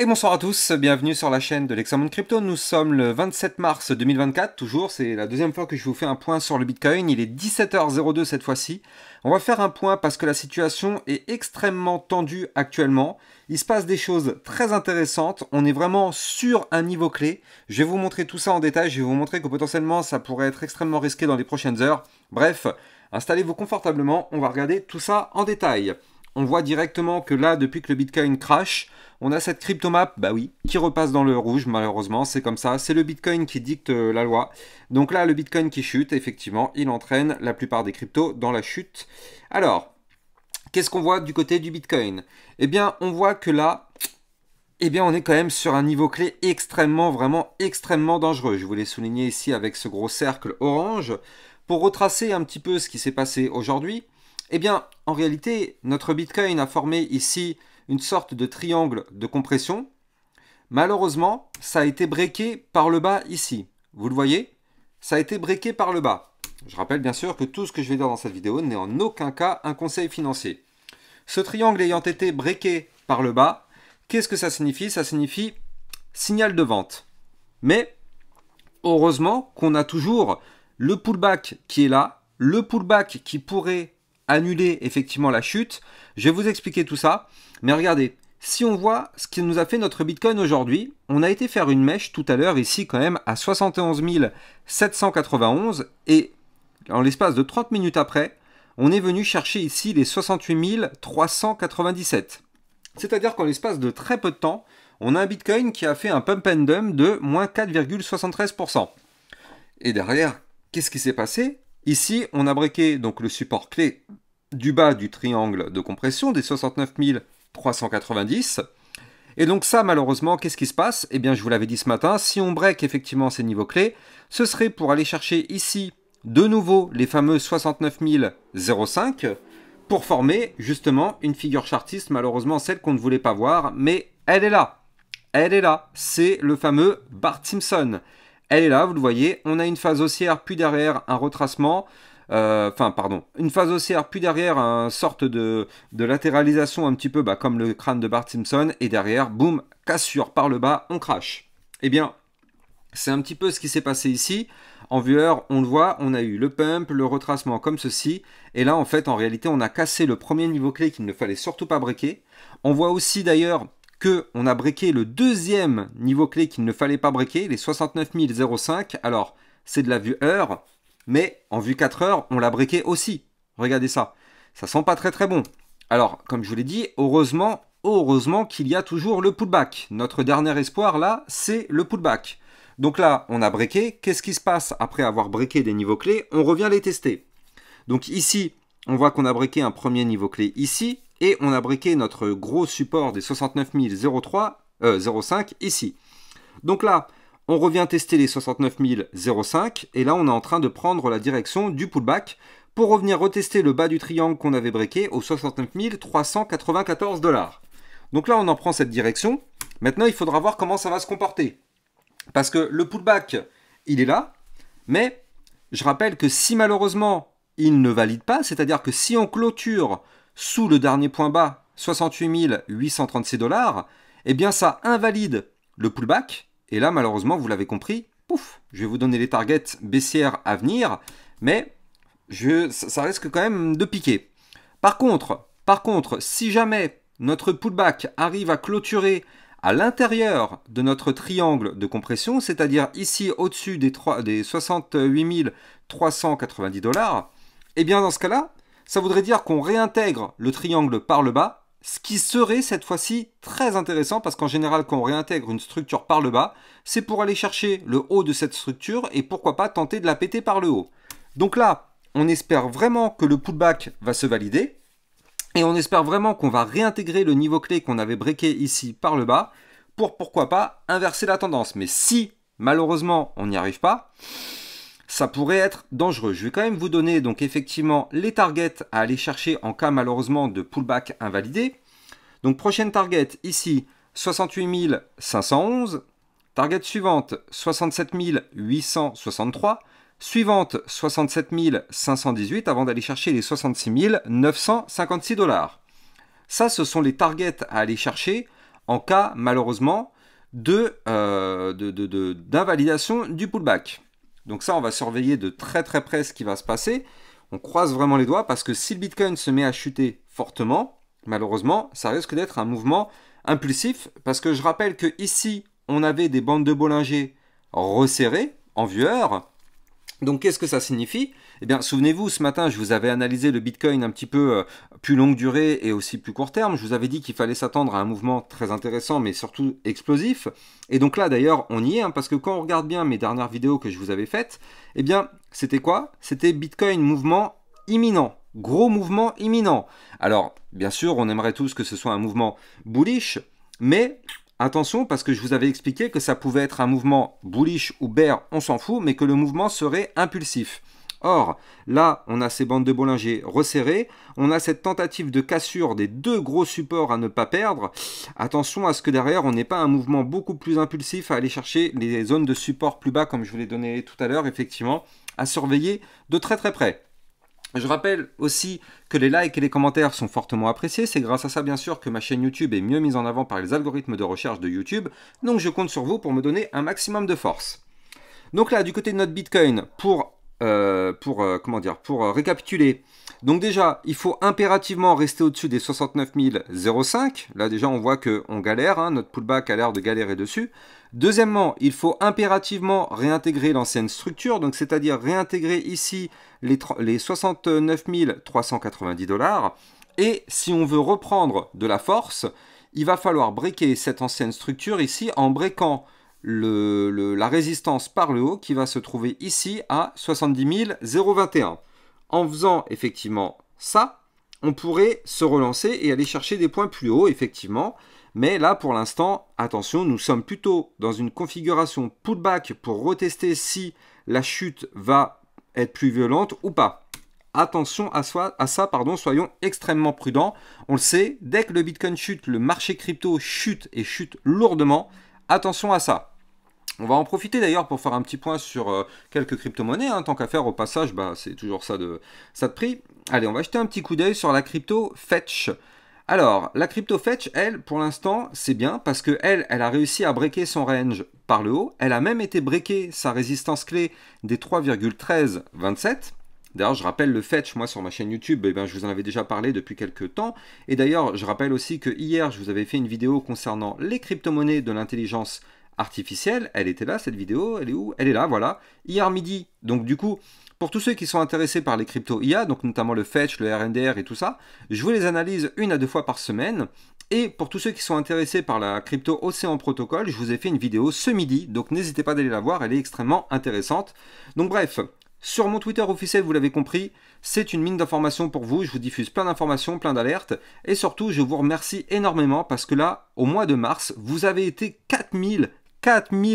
Et bonsoir à tous, bienvenue sur la chaîne de l'Hexamone Crypto. Nous sommes le 27 mars 2024, toujours, c'est la deuxième fois que je vous fais un point sur le Bitcoin. Il est 17h02 cette fois-ci. On va faire un point parce que la situation est extrêmement tendue actuellement. Il se passe des choses très intéressantes, on est vraiment sur un niveau clé. Je vais vous montrer tout ça en détail, je vais vous montrer que potentiellement ça pourrait être extrêmement risqué dans les prochaines heures. Bref, installez-vous confortablement, on va regarder tout ça en détail. On voit directement que là, depuis que le Bitcoin crash, on a cette cryptomap, bah oui, qui repasse dans le rouge, malheureusement, c'est comme ça. C'est le Bitcoin qui dicte la loi. Donc là, le Bitcoin qui chute, effectivement, il entraîne la plupart des cryptos dans la chute. Alors, qu'est-ce qu'on voit du côté du Bitcoin? Eh bien, on voit que là, on est quand même sur un niveau clé extrêmement, vraiment extrêmement dangereux. Je voulais souligner ici avec ce gros cercle orange. Pour retracer un petit peu ce qui s'est passé aujourd'hui, eh bien, en réalité, notre Bitcoin a formé ici une sorte de triangle de compression. Malheureusement, ça a été breaké par le bas ici. Vous le voyez? Ça a été breaké par le bas. Je rappelle bien sûr que tout ce que je vais dire dans cette vidéo n'est en aucun cas un conseil financier. Ce triangle ayant été breaké par le bas, qu'est-ce que ça signifie? Ça signifie signal de vente. Mais, heureusement qu'on a toujours le pullback qui est là, le pullback qui pourrait annuler effectivement la chute. Je vais vous expliquer tout ça. Mais regardez, si on voit ce qui nous a fait notre Bitcoin aujourd'hui, on a été faire une mèche tout à l'heure ici quand même à 71 791 et en l'espace de 30 minutes après, on est venu chercher ici les 68 397. C'est-à-dire qu'en l'espace de très peu de temps, on a un Bitcoin qui a fait un pump and dump de moins 4,73%. Et derrière, qu'est-ce qui s'est passé? Ici, on a breaké donc le support clé du bas du triangle de compression des 69 390. Et donc ça, malheureusement, qu'est-ce qui se passe? Eh bien, je vous l'avais dit ce matin, si on break effectivement ces niveaux clés, ce serait pour aller chercher ici de nouveau les fameux 69 005 pour former justement une figure chartiste, malheureusement celle qu'on ne voulait pas voir, mais elle est là. Elle est là. C'est le fameux Bart Simpson. Elle est là, vous le voyez, on a une phase haussière, puis derrière un retracement, une phase haussière, puis derrière une sorte de latéralisation un petit peu comme le crâne de Bart Simpson, et derrière, boum, cassure par le bas, on crash. Eh bien, c'est un petit peu ce qui s'est passé ici. En viewer, on le voit, on a eu le pump, le retracement comme ceci, et là, en fait, en réalité, on a cassé le premier niveau clé qu'il ne fallait surtout pas breaker. On voit aussi d'ailleurs qu'on a breaké le deuxième niveau clé qu'il ne fallait pas breaker, les 69 005. Alors, c'est de la vue heure, mais en vue 4 heures, on l'a breaké aussi. Regardez ça. Ça sent pas très très bon. Alors, comme je vous l'ai dit, heureusement qu'il y a toujours le pullback. Notre dernier espoir, là, c'est le pullback. Donc là, on a breaké. Qu'est-ce qui se passe après avoir breaké des niveaux clés? On revient les tester. Donc ici, on voit qu'on a breaké un premier niveau clé ici. Et on a breaké notre gros support des 69 005 ici. Donc là, on revient tester les 69 005. Et là, on est en train de prendre la direction du pullback pour revenir retester le bas du triangle qu'on avait breaké aux 69 394 $. Donc là, on en prend cette direction. Maintenant, il faudra voir comment ça va se comporter. Parce que le pullback, il est là. Mais je rappelle que si malheureusement, il ne valide pas, c'est-à-dire que si on clôture sous le dernier point bas, 68 836 $, eh bien ça invalide le pullback. Et là, malheureusement, vous l'avez compris, pouf, je vais vous donner les targets baissières à venir, mais ça risque quand même de piquer. Par contre, si jamais notre pullback arrive à clôturer à l'intérieur de notre triangle de compression, c'est-à-dire ici au-dessus des 68 390 $, eh bien dans ce cas-là, ça voudrait dire qu'on réintègre le triangle par le bas, ce qui serait cette fois-ci très intéressant parce qu'en général, quand on réintègre une structure par le bas, c'est pour aller chercher le haut de cette structure et pourquoi pas tenter de la péter par le haut. Donc là, on espère vraiment que le pullback va se valider et on espère vraiment qu'on va réintégrer le niveau clé qu'on avait breaké ici par le bas pour pourquoi pas inverser la tendance. Mais si malheureusement on n'y arrive pas, ça pourrait être dangereux. Je vais quand même vous donner donc effectivement les targets à aller chercher en cas malheureusement de pullback invalidé. Donc prochaine target ici 68 511, target suivante 67 863, suivante 67 518 avant d'aller chercher les 66 956 $. Ça, ce sont les targets à aller chercher en cas malheureusement d'invalidation du pullback. Donc ça, on va surveiller de très très près ce qui va se passer. On croise vraiment les doigts parce que si le Bitcoin se met à chuter fortement, malheureusement, ça risque d'être un mouvement impulsif parce que je rappelle que ici, on avait des bandes de Bollinger resserrées en vue heure. Donc qu'est-ce que ça signifie? Eh bien, souvenez-vous, ce matin, je vous avais analysé le Bitcoin un petit peu plus longue durée et aussi plus court terme. Je vous avais dit qu'il fallait s'attendre à un mouvement très intéressant, mais surtout explosif. Et donc là, d'ailleurs, on y est, hein, parce que quand on regarde bien mes dernières vidéos que je vous avais faites, eh bien, c'était quoi? C'était Bitcoin mouvement imminent. Gros mouvement imminent. Alors, bien sûr, on aimerait tous que ce soit un mouvement bullish, mais attention, parce que je vous avais expliqué que ça pouvait être un mouvement bullish ou bear, on s'en fout, mais que le mouvement serait impulsif. Or, là, on a ces bandes de Bollinger resserrées, on a cette tentative de cassure des deux gros supports à ne pas perdre. Attention à ce que derrière, on n'ait pas un mouvement beaucoup plus impulsif à aller chercher les zones de support plus bas, comme je vous l'ai donné tout à l'heure, effectivement, à surveiller de très très près. Je rappelle aussi que les likes et les commentaires sont fortement appréciés. C'est grâce à ça, bien sûr, que ma chaîne YouTube est mieux mise en avant par les algorithmes de recherche de YouTube. Donc, je compte sur vous pour me donner un maximum de force. Donc là, du côté de notre Bitcoin, pour récapituler, donc déjà, il faut impérativement rester au-dessus des 69 005. Là, déjà, on voit qu'on galère, hein, notre pullback a l'air de galérer dessus. Deuxièmement, il faut impérativement réintégrer l'ancienne structure, donc c'est-à-dire réintégrer ici les 69 390 $. Et si on veut reprendre de la force, il va falloir breaker cette ancienne structure ici en breakant la résistance par le haut qui va se trouver ici à 70 021. En faisant effectivement ça, on pourrait se relancer et aller chercher des points plus hauts, effectivement. Mais là, pour l'instant, attention, nous sommes plutôt dans une configuration pullback pour retester si la chute va être plus violente ou pas. Attention à ça, soyons extrêmement prudents. On le sait, dès que le Bitcoin chute, le marché crypto chute et chute lourdement. Attention à ça. On va en profiter d'ailleurs pour faire un petit point sur quelques crypto-monnaies. Hein. Tant qu'à faire au passage, c'est toujours ça de prix. Allez, on va jeter un petit coup d'œil sur la crypto Fetch. Alors, la crypto Fetch, elle, pour l'instant, c'est bien parce qu'elle a réussi à breaker son range par le haut. Elle a même été breaker sa résistance clé des 3,1327. D'ailleurs, je rappelle le Fetch, moi sur ma chaîne YouTube, je vous en avais déjà parlé depuis quelques temps. Et d'ailleurs, je rappelle aussi que hier, je vous avais fait une vidéo concernant les crypto-monnaies de l'intelligence artificielle. Elle était là, cette vidéo. Elle est où? Elle est là, voilà. Hier midi. Donc du coup, pour tous ceux qui sont intéressés par les crypto IA, donc notamment le Fetch, le RNDR et tout ça, je vous les analyse 1 à 2 fois par semaine. Et pour tous ceux qui sont intéressés par la crypto Océan Protocol, je vous ai fait une vidéo ce midi. Donc n'hésitez pas d'aller la voir, elle est extrêmement intéressante. Donc bref, sur mon Twitter officiel, vous l'avez compris, c'est une mine d'informations pour vous. Je vous diffuse plein d'informations, plein d'alertes. Et surtout, je vous remercie énormément parce que là, au mois de mars, vous avez été 4000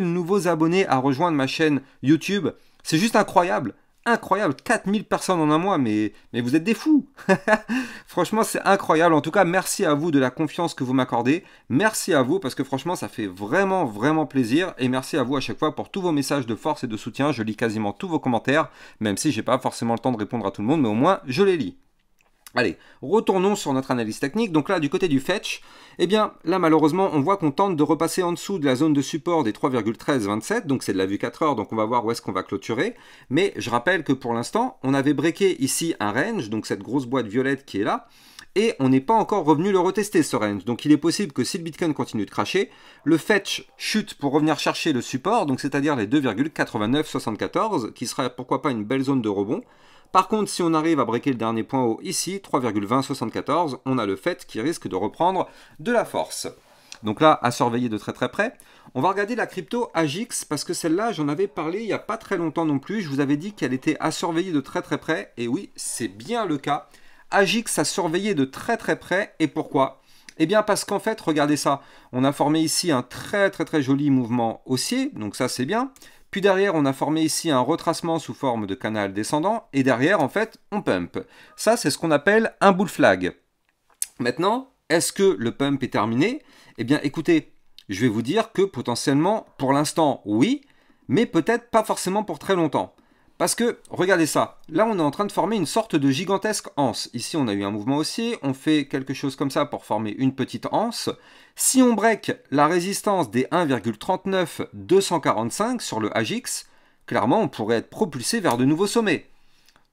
nouveaux abonnés à rejoindre ma chaîne YouTube. C'est juste incroyable. Incroyable, 4000 personnes en un mois, mais vous êtes des fous. Franchement, c'est incroyable. En tout cas, merci à vous de la confiance que vous m'accordez. Merci à vous parce que franchement, ça fait vraiment, vraiment plaisir. Et merci à vous à chaque fois pour tous vos messages de force et de soutien. Je lis quasiment tous vos commentaires, même si j'ai pas forcément le temps de répondre à tout le monde, mais au moins, je les lis. Allez, retournons sur notre analyse technique. Donc là, du côté du Fetch, eh bien, là, malheureusement, on voit qu'on tente de repasser en dessous de la zone de support des 3,1327. Donc, c'est de la vue 4 heures, donc on va voir où est-ce qu'on va clôturer. Mais je rappelle que pour l'instant, on avait breaké ici un range, donc cette grosse boîte violette qui est là. Et on n'est pas encore revenu le retester, ce range. Donc, il est possible que si le Bitcoin continue de cracher, le Fetch chute pour revenir chercher le support, donc c'est-à-dire les 2,8974, qui serait pourquoi pas une belle zone de rebond. Par contre, si on arrive à breaker le dernier point haut ici, 3,2074, on a le fait qui risque de reprendre de la force. Donc là, à surveiller de très très près. On va regarder la crypto AGIX parce que celle-là, j'en avais parlé il n'y a pas très longtemps non plus. Je vous avais dit qu'elle était à surveiller de très très près. Et oui, c'est bien le cas. AGIX à surveiller de très très près. Et pourquoi? Eh bien parce qu'en fait, regardez ça. On a formé ici un très très très joli mouvement haussier. Donc ça, c'est bien. Puis derrière, on a formé ici un retracement sous forme de canal descendant. Et derrière, en fait, on pump. Ça, c'est ce qu'on appelle un bull flag. Maintenant, est-ce que le pump est terminé? Eh bien, écoutez, je vais vous dire que potentiellement, pour l'instant, oui, mais peut-être pas forcément pour très longtemps. Parce que, regardez ça, là on est en train de former une sorte de gigantesque anse. Ici on a eu un mouvement haussier, on fait quelque chose comme ça pour former une petite anse. Si on break la résistance des 1,39245 sur le AGX, clairement on pourrait être propulsé vers de nouveaux sommets.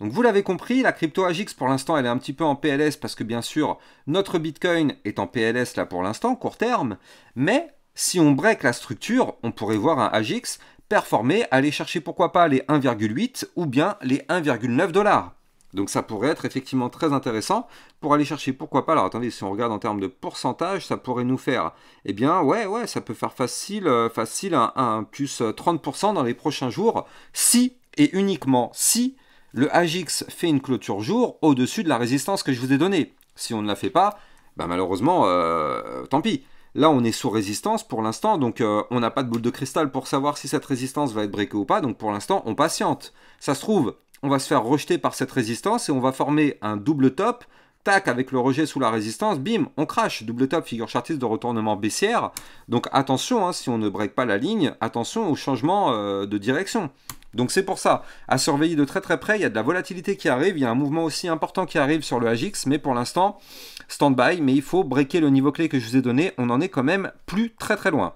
Donc vous l'avez compris, la crypto AGX pour l'instant elle est un petit peu en PLS parce que bien sûr notre Bitcoin est en PLS là pour l'instant, court terme, mais si on break la structure, on pourrait voir un AGX performer, aller chercher pourquoi pas les 1,8 ou bien les 1,9 $. Donc ça pourrait être effectivement très intéressant pour aller chercher pourquoi pas, alors attendez, si on regarde en termes de pourcentage, ça pourrait nous faire, eh bien ouais, ça peut faire facile un plus 30% dans les prochains jours, si et uniquement si le AGX fait une clôture jour au-dessus de la résistance que je vous ai donnée. Si on ne la fait pas, bah malheureusement, tant pis. Là, on est sous résistance pour l'instant, donc on n'a pas de boule de cristal pour savoir si cette résistance va être breakée ou pas, donc pour l'instant, on patiente. Ça se trouve, on va se faire rejeter par cette résistance et on va former un double top, tac, avec le rejet sous la résistance, bim, on crash. Double top, figure chartiste de retournement baissière. Donc attention, hein, si on ne break pas la ligne, attention au changement de direction. Donc c'est pour ça, à surveiller de très très près, il y a de la volatilité qui arrive, il y a un mouvement aussi important qui arrive sur le AGX, mais pour l'instant, stand-by, mais il faut breaker le niveau clé que je vous ai donné, on en est quand même plus très très loin.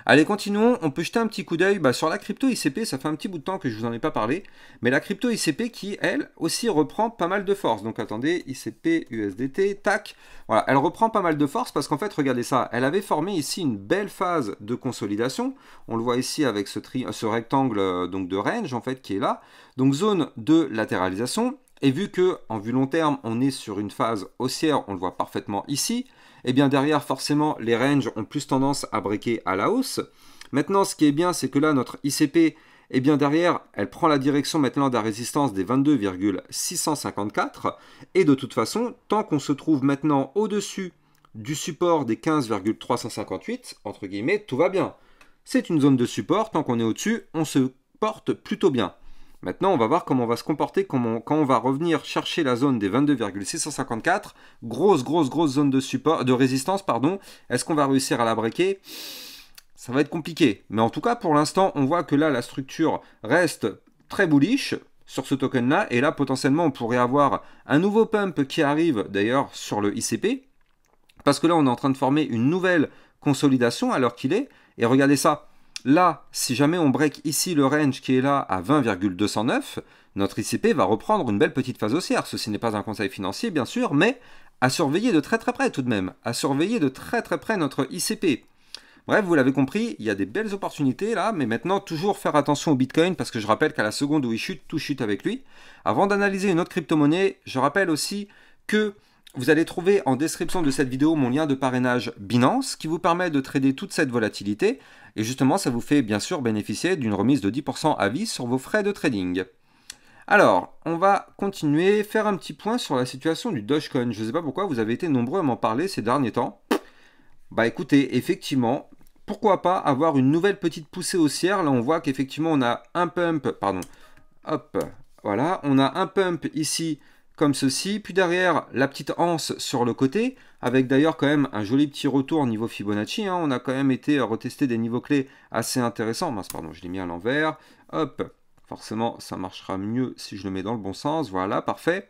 Allez, continuons, on peut jeter un petit coup d'œil sur la crypto ICP, ça fait un petit bout de temps que je ne vous en ai pas parlé, mais la crypto ICP qui, elle, aussi reprend pas mal de force. Donc attendez, ICP, USDT, tac, voilà, elle reprend pas mal de force parce qu'en fait, regardez ça, elle avait formé ici une belle phase de consolidation, on le voit ici avec ce rectangle donc de range, en fait, qui est là, donc zone de latéralisation, et vu que, en vue long terme, on est sur une phase haussière, on le voit parfaitement ici, et bien derrière, forcément, les ranges ont plus tendance à breaker à la hausse. Maintenant, ce qui est bien, c'est que là, notre ICP, et bien derrière, elle prend la direction maintenant de la résistance des 22,654. Et de toute façon, tant qu'on se trouve maintenant au-dessus du support des 15,358, entre guillemets, tout va bien. C'est une zone de support, tant qu'on est au-dessus, on se porte plutôt bien. Maintenant, on va voir comment on va se comporter quand on va revenir chercher la zone des 22,654. Grosse zone de support, de résistance, pardon. Est-ce qu'on va réussir à la breaker? Ça va être compliqué. Mais en tout cas, pour l'instant, on voit que là, la structure reste très bullish sur ce token-là. Et là, potentiellement, on pourrait avoir un nouveau pump qui arrive, d'ailleurs, sur le ICP. Parce que là, on est en train de former une nouvelle consolidation à l'heure qu'il est. Et regardez ça. Là, si jamais on break ici le range qui est là à 20,209, notre ICP va reprendre une belle petite phase haussière. Ceci n'est pas un conseil financier, bien sûr, mais à surveiller de très près tout de même. À surveiller de très près notre ICP. Bref, vous l'avez compris, il y a des belles opportunités là, mais maintenant, toujours faire attention au Bitcoin, parce que je rappelle qu'à la seconde où il chute, tout chute avec lui. Avant d'analyser une autre crypto-monnaie, je rappelle aussi que vous allez trouver en description de cette vidéo mon lien de parrainage Binance qui vous permet de trader toute cette volatilité et justement ça vous fait bien sûr bénéficier d'une remise de 10% à vie sur vos frais de trading. Alors, on va continuer, faire un petit point sur la situation du Dogecoin. Je ne sais pas pourquoi vous avez été nombreux à m'en parler ces derniers temps. Bah écoutez, effectivement, pourquoi pas avoir une nouvelle petite poussée haussière. Là on voit qu'effectivement on a un pump, pardon, hop, voilà, on a un pump ici comme ceci, puis derrière la petite anse sur le côté, avec d'ailleurs quand même un joli petit retour au niveau Fibonacci, hein. On a quand même été retester des niveaux clés assez intéressants, mince pardon, je l'ai mis à l'envers, hop, forcément ça marchera mieux si je le mets dans le bon sens, voilà, parfait.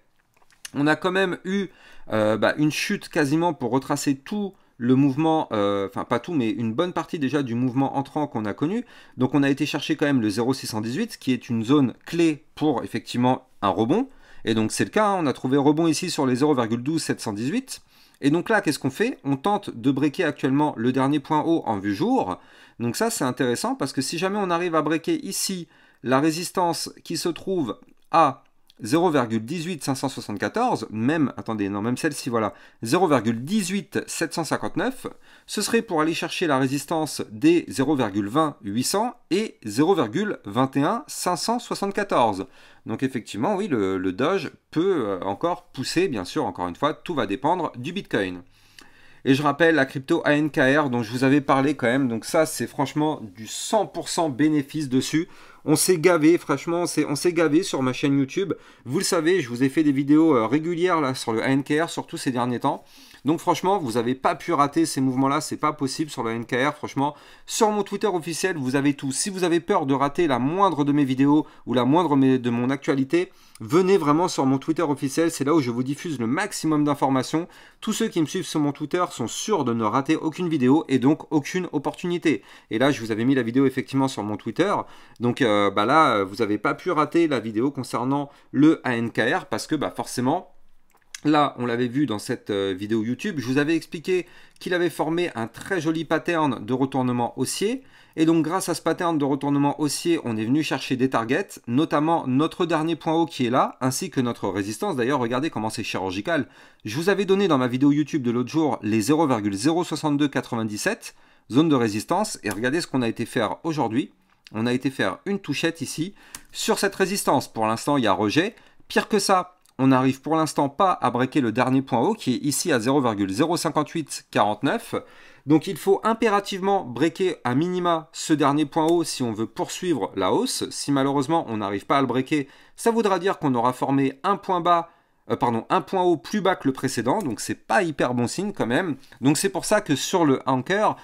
On a quand même eu une chute quasiment pour retracer tout le mouvement, enfin pas tout, mais une bonne partie déjà du mouvement entrant qu'on a connu. Donc on a été chercher quand même le 0,618, qui est une zone clé pour effectivement un rebond. Et donc c'est le cas, hein, on a trouvé rebond ici sur les 0,12718. Et donc là, qu'est-ce qu'on fait? On tente de breaker actuellement le dernier point haut en vue jour. Donc ça, c'est intéressant parce que si jamais on arrive à breaker ici la résistance qui se trouve à 0,18574, même, attendez, non, même celle-ci, voilà, 0,18759, ce serait pour aller chercher la résistance des 0,20800 et 0,21574. Donc effectivement, oui, le Doge peut encore pousser, bien sûr, encore une fois, tout va dépendre du Bitcoin. Et je rappelle la crypto ANKR dont je vous avais parlé quand même. Donc ça, c'est franchement du 100% bénéfice dessus. On s'est gavé, franchement, on s'est gavé sur ma chaîne YouTube. Vous le savez, je vous ai fait des vidéos régulières là sur le ANKR, surtout ces derniers temps. Donc franchement, vous n'avez pas pu rater ces mouvements-là, c'est pas possible sur le NKR. Franchement, sur mon Twitter officiel, vous avez tout. Si vous avez peur de rater la moindre de mes vidéos ou la moindre de mon actualité, venez vraiment sur mon Twitter officiel, c'est là où je vous diffuse le maximum d'informations. Tous ceux qui me suivent sur mon Twitter sont sûrs de ne rater aucune vidéo et donc aucune opportunité. Et là, je vous avais mis la vidéo effectivement sur mon Twitter. Donc là, vous n'avez pas pu rater la vidéo concernant le ANKR parce que forcément, là, on l'avait vu dans cette vidéo YouTube, je vous avais expliqué qu'il avait formé un très joli pattern de retournement haussier. Et donc, grâce à ce pattern de retournement haussier, on est venu chercher des targets, notamment notre dernier point haut qui est là, ainsi que notre résistance. D'ailleurs, regardez comment c'est chirurgical. Je vous avais donné dans ma vidéo YouTube de l'autre jour les 0,06297, zone de résistance. Et regardez ce qu'on a été faire aujourd'hui. On a été faire une touchette ici sur cette résistance. Pour l'instant, il y a rejet. Pire que ça, on n'arrive pour l'instant pas à breaker le dernier point haut qui est ici à 0,05849. Donc il faut impérativement breaker à minima ce dernier point haut si on veut poursuivre la hausse. Si malheureusement on n'arrive pas à le breaker, ça voudra dire qu'on aura formé un point bas, un point haut plus bas que le précédent. Donc c'est pas hyper bon signe quand même. Donc c'est pour ça que sur le ANKR,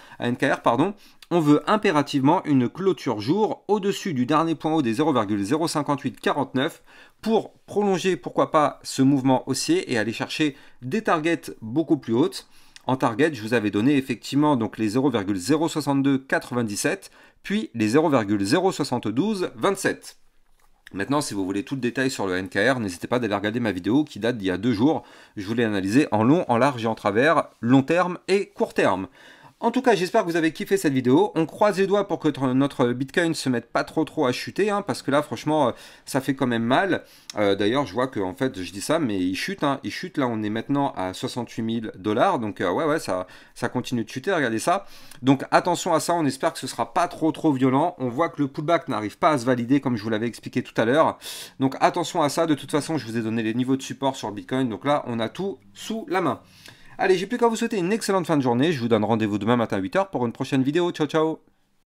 on veut impérativement une clôture jour au-dessus du dernier point haut des 0,05849 pour prolonger, pourquoi pas, ce mouvement haussier et aller chercher des targets beaucoup plus hautes. En target, je vous avais donné effectivement donc les 0,06297, puis les 0,07227. Maintenant, si vous voulez tout le détail sur le NKR, n'hésitez pas d'aller regarder ma vidéo qui date d'il y a 2 jours. Je vous l'ai analysé en long, en large et en travers, long terme et court terme. En tout cas, j'espère que vous avez kiffé cette vidéo. On croise les doigts pour que notre Bitcoin se mette pas trop à chuter, parce que là, franchement, ça fait quand même mal. D'ailleurs, je vois que, en fait, je dis ça, mais il chute. Il chute, là, on est maintenant à 68 000 $. Donc, ouais, ça continue de chuter, regardez ça. Donc, attention à ça, on espère que ce sera pas trop violent. On voit que le pullback n'arrive pas à se valider, comme je vous l'avais expliqué tout à l'heure. Donc, attention à ça. De toute façon, je vous ai donné les niveaux de support sur le Bitcoin. Donc là, on a tout sous la main. Allez, j'ai plus qu'à vous souhaiter une excellente fin de journée. Je vous donne rendez-vous demain matin à 8 h pour une prochaine vidéo. Ciao, ciao!